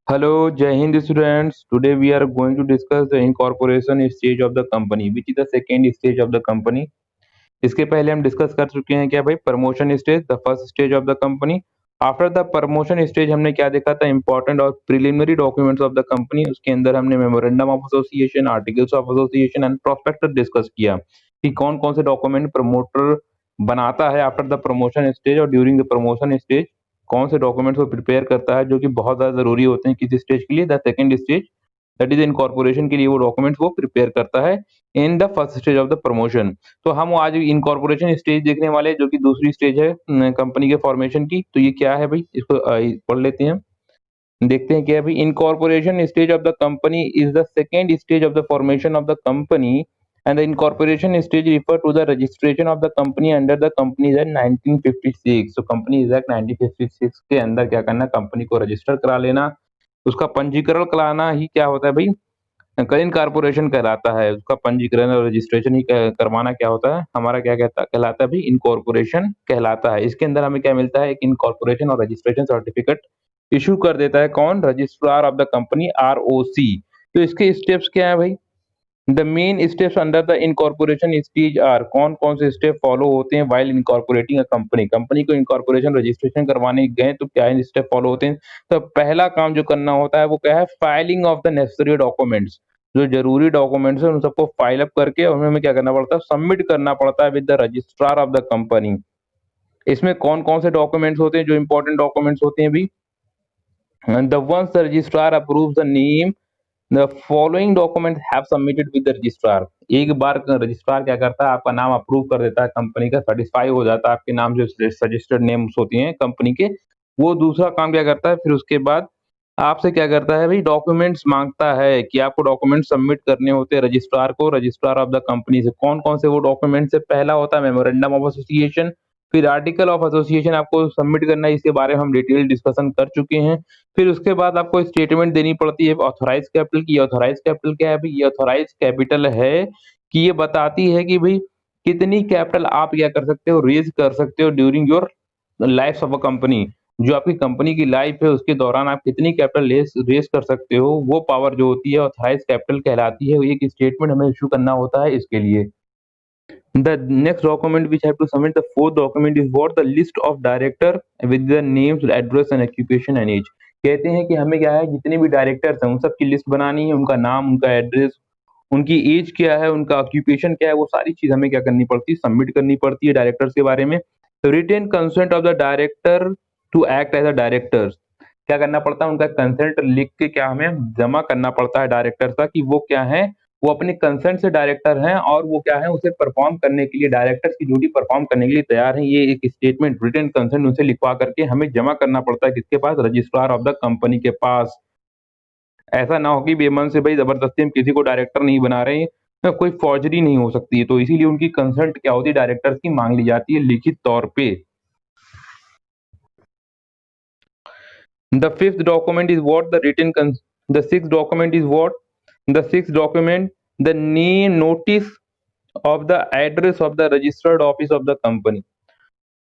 Hello, Jai Hind students. Today we are going to discuss the incorporation stage of the company, which is the second stage of the company. इसके पहले हम discuss कर चुके हैं क्या भाई, promotion stage, the first stage of the company. After the promotion stage हमने क्या देखा था, इंपॉर्टेंट और preliminary documents of the company. उसके अंदर हमने memorandum of association, articles of association and prospectus discuss किया कि कौन कौन से डॉक्यूमेंट प्रमोटर बनाता है आफ्टर द प्रमोशन स्टेज और ड्यूरिंग द प्रमोशन स्टेज, कौन से डॉक्यूमेंट्स को प्रिपेयर करता है जो कि बहुत ज्यादा जरूरी होते हैं किसी स्टेज के लिए, the second stage that is incorporation के लिए वो डॉक्यूमेंट्स वो प्रिपेयर करता है in the first stage of the promotion. तो हम आज इनकॉर्पोरेशन स्टेज देखने वाले हैं जो कि दूसरी स्टेज है कंपनी के फॉर्मेशन की। तो ये क्या है भाई, इसको पढ़ लेते हैं, देखते हैं क्या है भाई। Incorporation stage of the company is the second stage of the formation of the company and the incorporation stage refer to the registration of the company under the Companies Act 1956। so Companies Act 1956 के अंदर क्या करना, company को register करा लेना, उसका पंजीकरण कराना ही क्या होता है भाई, इनकॉर्पोरेशन कहलाता है। उसका पंजीकरण और रजिस्ट्रेशन ही करवाना क्या होता है, हमारा क्या कहलाता है भाई, इनकॉर्पोरेशन कहलाता है। इसके अंदर हमें क्या मिलता है, एक इनकॉर्पोरेशन और रजिस्ट्रेशन सर्टिफिकेट इशू कर देता है कौन, registrar of the company, ROC। तो इसके स्टेप्स क्या है भाई, the main steps under the incorporation stage are, कौन कौन से स्टेप फॉलो होते हैं while incorporating a company. Company को इनकॉर्पोरेशन रजिस्ट्रेशन करवाने गए तो क्या स्टेप फॉलो होते हैं। तो पहला काम जो करना होता है वो क्या है, filing of the necessary documents. जो जरूरी डॉक्यूमेंट्स है उन सबको फाइल अप करके और हमें क्या करना पड़ता है, सबमिट करना पड़ता है with the registrar of the company. इसमें कौन कौन से डॉक्यूमेंट्स होते हैं जो इंपॉर्टेंट डॉक्यूमेंट्स होते हैं भी, the ones the registrar approve the name the following document have submitted with the registrar. एक बार रजिस्ट्रार क्या करता है, आपका नाम अप्रूव कर देता है, कंपनी का सेटिस्फाई हो जाता है आपके नाम जो रजिस्टर्ड नेम्स होती हैं कंपनी के। वो दूसरा काम क्या करता है, फिर उसके बाद आपसे क्या करता है भाई, डॉक्यूमेंट्स मांगता है कि आपको डॉक्यूमेंट सबमिट करने होते हैं रजिस्ट्रार को, रजिस्ट्रार ऑफ द कंपनी से। कौन कौन से वो डॉक्यूमेंट्स है, पहला होता है मेमोरेंडम ऑफ एसोसिएशन, फिर आर्टिकल ऑफ एसोसिएशन आपको सबमिट करना है, इसके बारे में हम डिटेल डिस्कशन कर चुके हैं। फिर उसके बाद आपको स्टेटमेंट देनी पड़ती है ऑथराइज कैपिटल की। ऑथराइज कैपिटल क्या है भाई, ये ऑथराइज कैपिटल है कि ये बताती है कि भाई कितनी कैपिटल आप क्या कर सकते हो, रेज कर सकते हो during your life of a company. जो आपकी कंपनी की लाइफ है उसके दौरान आप कितनी कैपिटल रेज कर सकते हो, वो पावर जो होती है ऑथराइज कैपिटल कहलाती है। एक स्टेटमेंट हमें इशू करना होता है इसके लिए। The next document which I have to submit, the fourth document is what, the list of director with their names, address and occupation and age। कहते हैं कि हमें क्या है, जितने भी डायरेक्टर्स हैं उन सब की लिस्ट बनानी है, उनका नाम, उनका एड्रेस, उनकी एज क्या है, उनका ऑक्यूपेशन क्या है, वो सारी चीज हमें क्या करनी पड़ती है, सबमिट करनी पड़ती है डायरेक्टर्स के बारे में। Written consent of the director to act as a directors, क्या करना पड़ता है, उनका कंसेंट लिख के क्या हमें जमा करना पड़ता है डायरेक्टर्स का, कि वो क्या है, वो अपने कंसेंट से डायरेक्टर हैं और वो क्या है, उसे परफॉर्म करने के लिए, डायरेक्टर्स की ड्यूटी परफॉर्म करने के लिए तैयार हैं। ये एक स्टेटमेंट रिटन कंसेंट उनसे लिखवा करके हमें जमा करना पड़ता है किसके पास, रजिस्ट्रार ऑफ द कंपनी के पास। ऐसा ना हो कि बेमन से भाई जबरदस्ती हम किसी को डायरेक्टर नहीं बना रहे हैं, कोई फॉर्जरी नहीं हो सकती है। तो इसीलिए उनकी कंसल्ट क्या होती है, डायरेक्टर्स की मांग ली जाती है लिखित तौर पे। The fifth document is what, the written the sixth document is what, the sixth document, the name notice of the address of the registered office of the company।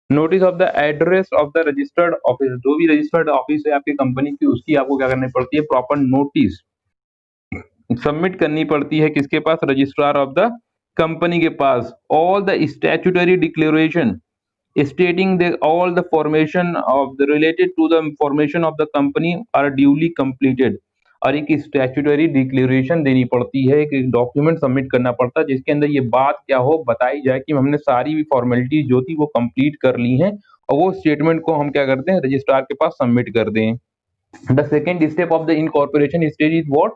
Notice of the address of the registered office, जो भी registered office है आपकी company की, उसकी आपको क्या करनी पड़ती है, प्रॉपर नोटिस सबमिट करनी पड़ती है किसके पास, रजिस्ट्रार ऑफ द कंपनी के पास। All the statutory declaration stating that all the formation of the related to the formation of the company are duly completed। और एक स्टैट्यूटरी डिक्लेरेशन देनी पड़ती है, एक डॉक्यूमेंट सबमिट करना पड़ता है जिसके अंदर ये बात क्या हो, बताई जाए कि हमने सारी फॉर्मेलिटी जो थी वो कंप्लीट कर ली हैं, और वो स्टेटमेंट को हम क्या करते हैं, रजिस्ट्रार के पास सबमिट कर दें। The second step of the incorporation stage is what,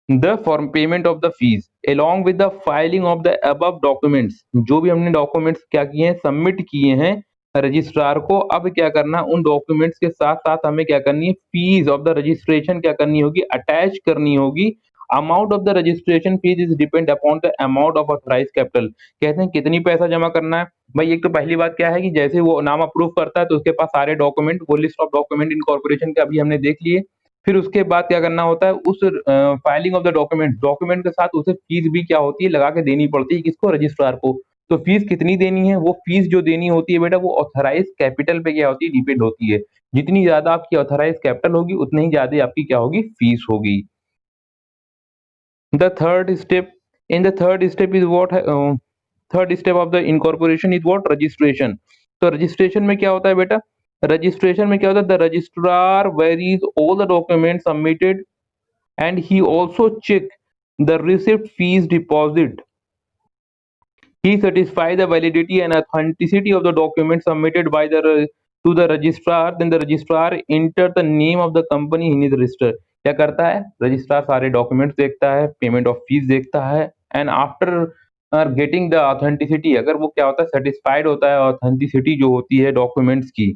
the form payment of the fees along with the filing of the above documents। जो भी हमने डॉक्यूमेंट्स क्या किए हैं, सबमिट किए हैं रजिस्ट्रार को, अब क्या करना, उन डॉक्यूमेंट्स के साथ साथ हमें क्या करनी है, फीस ऑफ द रजिस्ट्रेशन क्या करनी होगी, अटैच करनी होगी। Amount of the registration fees is depend upon the amount of authorise capital. कहते हैं कितनी पैसा जमा करना है भाई। एक तो पहली बात क्या है कि जैसे वो नाम अप्रूव करता है तो उसके पास सारे डॉक्यूमेंट, वो लिस्ट ऑफ डॉक्यूमेंट इनकॉर्पोरेशन का अभी हमने देख लिए। फिर उसके बाद क्या करना होता है, उस फाइलिंग ऑफ द डॉक्यूमेंट के साथ उसे फीस भी क्या होती है, लगा के देनी पड़ती है किसको, रजिस्ट्रार को। तो फीस कितनी देनी है, वो फीस जो देनी होती है बेटा वो ऑथराइज कैपिटल पे क्या होती है, डिपेंड होती है। जितनी ज्यादा आपकी ऑथराइज कैपिटल होगी उतनी ही ज्यादा आपकी क्या होगी, फीस होगी। The third step, in the third step is what, third step of the incorporation is what, registration. तो रजिस्ट्रेशन में क्या होता है बेटा, रजिस्ट्रेशन में क्या होता है, the registrar varies all the document submitted and he also check the receipt fees deposit. He certifies the validity and authenticity of the document submitted by the to the registrar. Then the registrar enter the name of the company in his register. क्या करता है, registrar सारे documents देखता है, payment of fees देखता है, and after getting the authenticity, अगर वो क्या होता है, सेटिस्फाइड होता है, ऑथेंटिसिटी जो होती है डॉक्यूमेंट्स की,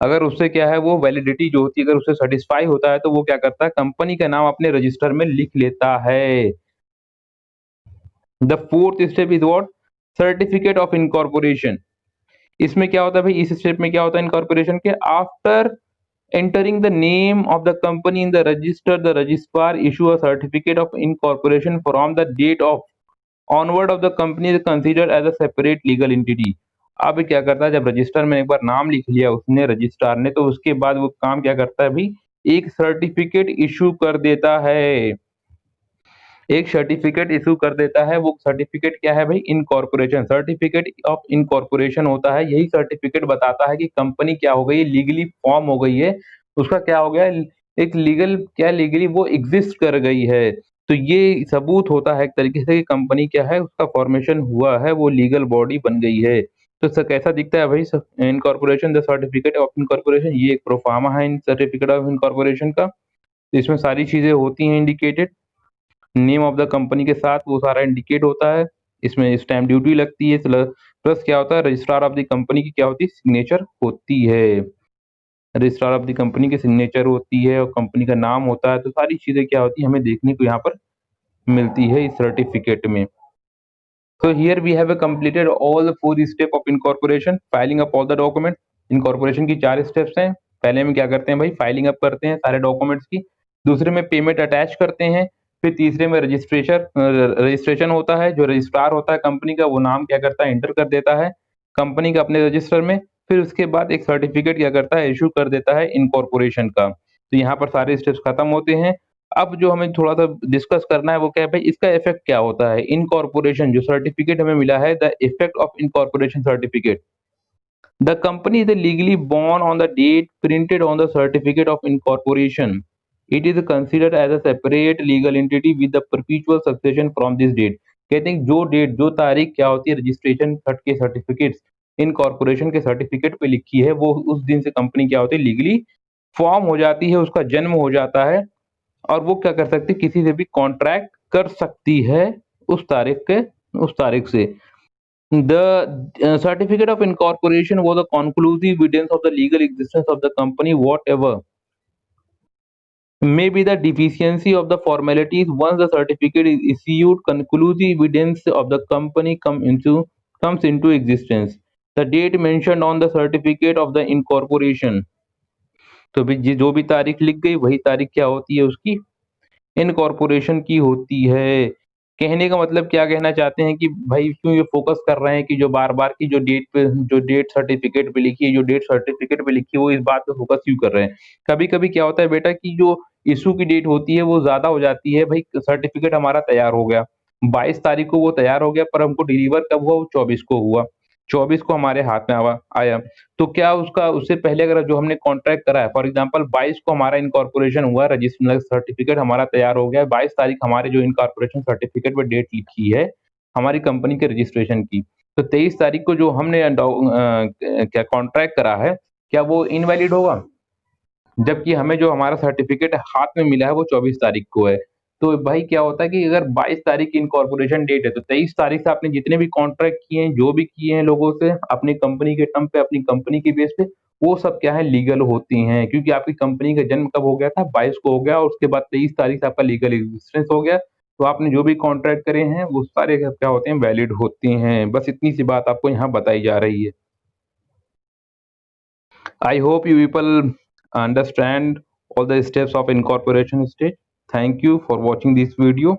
अगर उससे क्या है वो वैलिडिटी जो होती है, अगर उससे सेटिस्फाई होता है तो वो क्या करता है, कंपनी का नाम अपने रजिस्टर में लिख लेता है। The fourth step is what, certificate of incorporation. इसमें क्या होता है भाई, इस स्टेप में क्या होता है इनकॉर्पोरेशन के, after entering the name of the company in the register, the registrar issue a certificate of incorporation from the date of onward of the company is considered as a separate legal entity। अब क्या करता है, जब register में एक बार नाम लिख लिया उसने रजिस्ट्रार ने, तो उसके बाद वो काम क्या करता है भाई, एक सर्टिफिकेट इशू कर देता है, एक सर्टिफिकेट इशू कर देता है। वो सर्टिफिकेट क्या है भाई, इनकॉर्पोरेशन, सर्टिफिकेट ऑफ इनकॉर्पोरेशन होता है। यही सर्टिफिकेट बताता है कि कंपनी क्या हो गई, लीगली फॉर्म हो गई है, उसका क्या हो गया, एक लीगल क्या, लीगली वो एग्जिस्ट कर गई है। तो ये सबूत होता है एक तरीके से कि कंपनी क्या है, उसका फॉर्मेशन हुआ है, वो लीगल बॉडी बन गई है। तो सर कैसा दिखता है भाई incorporation, the certificate of incorporation, ये एक प्रोफार्मा है इन सर्टिफिकेट ऑफ इनकॉर्पोरेशन का। इसमें सारी चीजें होती हैं indicated, name of the company के साथ वो सारा इंडिकेट होता है। इसमें स्टैम्प ड्यूटी लगती है, प्लस क्या होता है, रजिस्ट्रार ऑफ द कंपनी की क्या होती है, सिग्नेचर होती है, रजिस्ट्रार ऑफ द कंपनी की सिग्नेचर होती है और कंपनी का नाम होता है। तो सारी चीजें क्या होती है हमें देखने को यहाँ पर मिलती है इस सर्टिफिकेट में। So here we have completed all the 4 step of incorporation, filing up all the document। Incorporation की 4 स्टेप्स हैं। पहले में क्या करते हैं भाई, फाइलिंग अप करते हैं सारे डॉक्यूमेंट्स की, दूसरे में पेमेंट अटैच करते हैं, फिर तीसरे में रजिस्ट्रेशन होता है, जो रजिस्ट्रार होता है कंपनी का वो नाम क्या करता है, एंटर कर देता है कंपनी का अपने रजिस्टर में, फिर उसके बाद एक सर्टिफिकेट क्या करता है, इशू कर देता है इनकॉर्पोरेशन का। तो यहाँ पर सारे स्टेप्स खत्म होते हैं। अब जो हमें थोड़ा सा डिस्कस करना है वो क्या है भाई, इसका इफेक्ट क्या होता है, इनकॉर्पोरेशन जो सर्टिफिकेट हमें मिला है, the effect of incorporation certificate. The company is legally born on the date printed on the certificate of incorporation. It is considered as a separate legal entity with the perpetual succession from this date. कहते हैं जो date, जो तारीख क्या होती है registration के certificates incorporation के सर्टिफिकेट पे लिखी है, वो उस दिन से कंपनी क्या होती है, लीगली फॉर्म हो जाती है, उसका जन्म हो जाता है, और वो क्या कर सकती है, किसी से भी कॉन्ट्रैक्ट कर सकती है उस तारीख से। द सर्टिफिकेट ऑफ इनकॉर्पोरेशन वो the conclusive evidence of the legal existence of the company whatever may be the deficiency of the formalities. Once the certificate is issued, conclusive evidence of the company comes into existence, the date mentioned on the certificate of the incorporation। तो भी जो भी तारीख लिख गई वही तारीख क्या होती है, उसकी इनकॉर्पोरेशन की होती है। कहने का मतलब क्या कहना चाहते हैं कि भाई क्यों ये फोकस कर रहे हैं कि जो बार-बार की जो डेट सर्टिफिकेट पे लिखी है, जो डेट सर्टिफिकेट पे लिखी है, वो इस बात पे फोकस क्यों कर रहे हैं? कभी-कभी क्या होता है बेटा कि जो इश्यू की डेट होती है वो ज़्यादा हो जाती है, भाई सर्टिफिकेट हमारा तैयार हो गया, 22 तारीख को वो तैयार हो गया, पर हमको डिलीवर कब हुआ? वो 24 को हुआ, 24 को हमारे हाथ में आया। तो क्या उसका उससे पहले अगर जो हमने कॉन्ट्रैक्ट करा है, फॉर एग्जांपल 22 को हमारा इनकॉर्पोरेशन हुआ, रजिस्टर सर्टिफिकेट हमारा तैयार हो गया, 22 तारीख हमारे जो इनकॉर्पोरेशन सर्टिफिकेट पे डेट लिखी है हमारी कंपनी के रजिस्ट्रेशन की, तो 23 तारीख को जो हमने क्या कॉन्ट्रैक्ट करा है, क्या वो इनवैलिड होगा? जबकि हमें जो हमारा सर्टिफिकेट हाथ में मिला है वो 24 तारीख को है। तो भाई क्या होता है कि अगर 22 तारीख की इनकॉर्पोरेशन डेट है, तो 23 तारीख से आपने जितने भी कॉन्ट्रैक्ट किए हैं, जो भी किए हैं लोगों से अपनी कंपनी के टर्म पे, अपनी कंपनी के बेस पे, वो सब क्या है, लीगल होती हैं, क्योंकि आपकी कंपनी का जन्म कब हो गया था? 22 को हो गया, और उसके बाद 23 तारीख से आपका लीगल एग्जिस्टेंस हो गया। तो आपने जो भी कॉन्ट्रैक्ट करे हैं वो सारे क्या होते हैं, वैलिड होती हैं। बस इतनी सी बात आपको यहाँ बताई जा रही है। I hope you people understand all the steps of incorporation stage. Thank you for watching this video.